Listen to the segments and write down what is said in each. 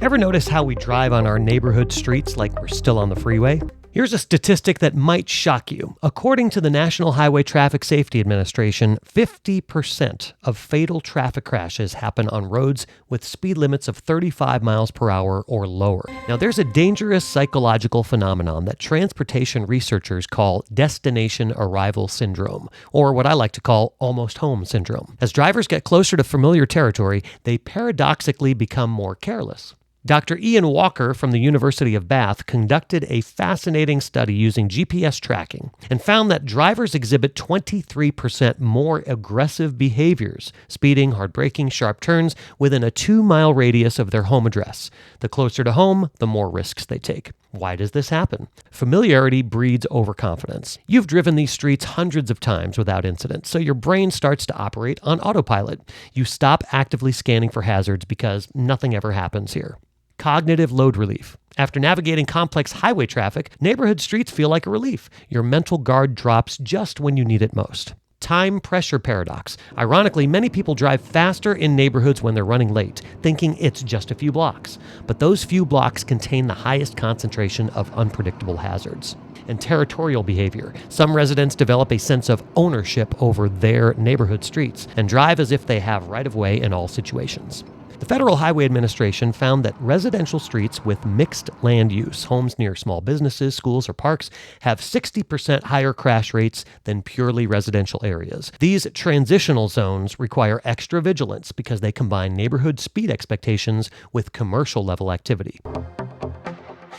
Ever notice how we drive on our neighborhood streets like we're still on the freeway? Here's a statistic that might shock you. According to the National Highway Traffic Safety Administration, 50% of fatal traffic crashes happen on roads with speed limits of 35 miles per hour or lower. Now, there's a dangerous psychological phenomenon that transportation researchers call destination arrival syndrome, or what I like to call almost home syndrome. As drivers get closer to familiar territory, they paradoxically become more careless. Dr. Ian Walker from the University of Bath conducted a fascinating study using GPS tracking and found that drivers exhibit 23% more aggressive behaviors, speeding, hard braking, sharp turns, within a 2-mile radius of their home address. The closer to home, the more risks they take. Why does this happen? Familiarity breeds overconfidence. You've driven these streets hundreds of times without incident, so your brain starts to operate on autopilot. You stop actively scanning for hazards because nothing ever happens here. Cognitive load relief. After navigating complex highway traffic, neighborhood streets feel like a relief. Your mental guard drops just when you need it most. Time pressure paradox. Ironically, many people drive faster in neighborhoods when they're running late, thinking it's just a few blocks. But those few blocks contain the highest concentration of unpredictable hazards. And territorial behavior. Some residents develop a sense of ownership over their neighborhood streets and drive as if they have right-of-way in all situations. The Federal Highway Administration found that residential streets with mixed land use, homes near small businesses, schools, or parks, have 60% higher crash rates than purely residential areas. These transitional zones require extra vigilance because they combine neighborhood speed expectations with commercial-level activity.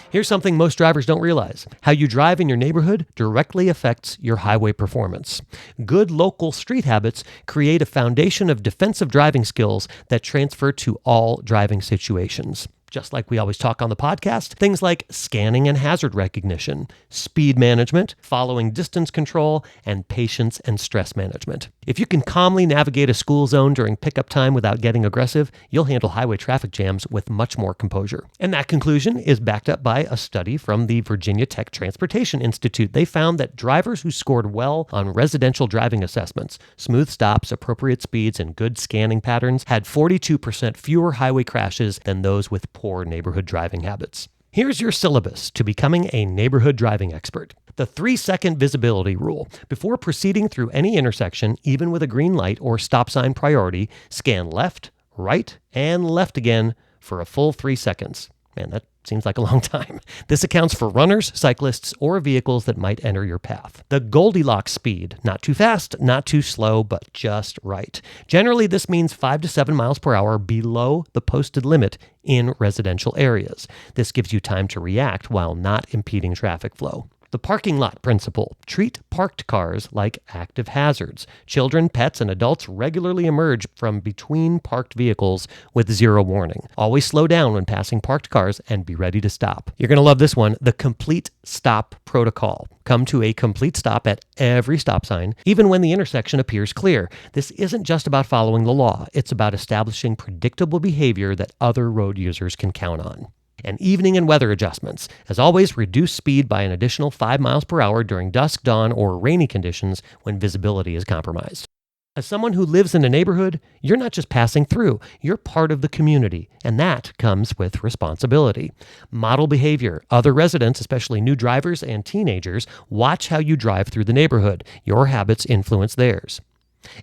Here's something most drivers don't realize. How you drive in your neighborhood directly affects your highway performance. Good local street habits create a foundation of defensive driving skills that transfer to all driving situations. Just like we always talk on the podcast, things like scanning and hazard recognition, speed management, following distance control, and patience and stress management. If you can calmly navigate a school zone during pickup time without getting aggressive, you'll handle highway traffic jams with much more composure. And that conclusion is backed up by a study from the Virginia Tech Transportation Institute. They found that drivers who scored well on residential driving assessments, smooth stops, appropriate speeds, and good scanning patterns had 42% fewer highway crashes than those with poor neighborhood driving habits. Here's your syllabus to becoming a neighborhood driving expert. The 3-second visibility rule. Before proceeding through any intersection, even with a green light or stop sign priority, scan left, right, and left again for a full 3 seconds. Man, that seems like a long time. This accounts for runners, cyclists, or vehicles that might enter your path. The Goldilocks speed, not too fast, not too slow, but just right. Generally, this means 5 to 7 miles per hour below the posted limit in residential areas. This gives you time to react while not impeding traffic flow. The parking lot principle. Treat parked cars like active hazards. Children, pets, and adults regularly emerge from between parked vehicles with zero warning. Always slow down when passing parked cars and be ready to stop. You're going to love this one. The complete stop protocol. Come to a complete stop at every stop sign, even when the intersection appears clear. This isn't just about following the law. It's about establishing predictable behavior that other road users can count on. And evening and weather adjustments. As always, reduce speed by an additional 5 miles per hour during dusk, dawn, or rainy conditions when visibility is compromised. As someone who lives in a neighborhood, you're not just passing through, you're part of the community, and that comes with responsibility. Model behavior. Other residents, especially new drivers and teenagers, watch how you drive through the neighborhood. Your habits influence theirs.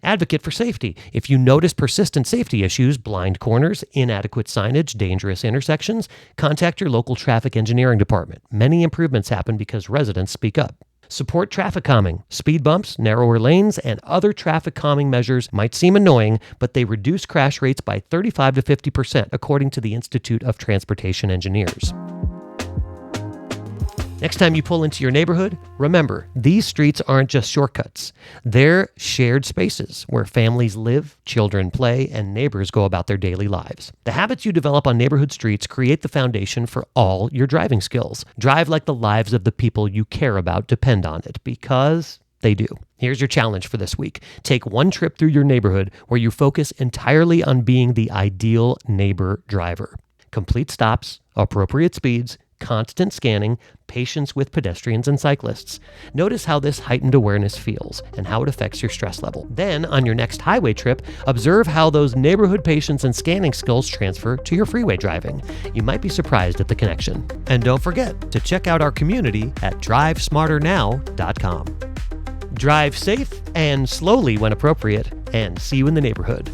Advocate for safety. If you notice persistent safety issues, blind corners, inadequate signage, dangerous intersections, contact your local traffic engineering department. Many improvements happen because residents speak up. Support traffic calming. Speed bumps, narrower lanes, and other traffic calming measures might seem annoying, but they reduce crash rates by 35 to 50%, according to the Institute of Transportation Engineers. Next time you pull into your neighborhood, remember, these streets aren't just shortcuts. They're shared spaces where families live, children play, and neighbors go about their daily lives. The habits you develop on neighborhood streets create the foundation for all your driving skills. Drive like the lives of the people you care about depend on it, because they do. Here's your challenge for this week. Take one trip through your neighborhood where you focus entirely on being the ideal neighbor driver. Complete stops, appropriate speeds, constant scanning, patience with pedestrians and cyclists. Notice how this heightened awareness feels and how it affects your stress level. Then, on your next highway trip, observe how those neighborhood patience and scanning skills transfer to your freeway driving. You might be surprised at the connection. And don't forget to check out our community at drivesmarternow.com. Drive safe and slowly when appropriate, and see you in the neighborhood.